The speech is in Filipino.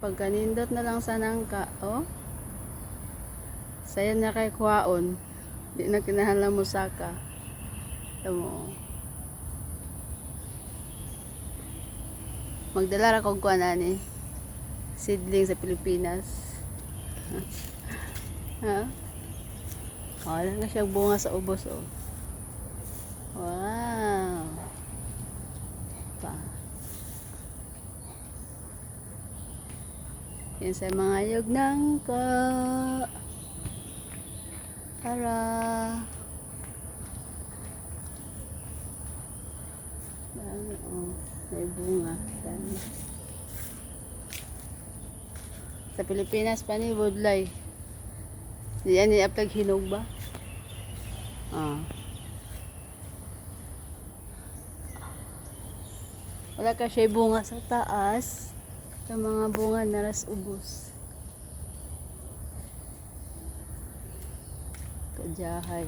Pagkanindot na lang sa nangka, oh. Sayan na kay kuhaon. Di na kinahanglan mo saka. Tamo. Magdala ra kog kuan ani. Seedling sa Pilipinas. Ha? Wala na siyang bunga sa ubos, oh. Wow. Pa. Yan sa mga yug nangka. Tara. Dami, oh. May bunga. Dami. Sa Pilipinas pa ni Woodlay. Diyan ni apag hinog ba? Ah. Wala ka siya bunga sa taas. Sa mga bunga naras ubos. Kajahay.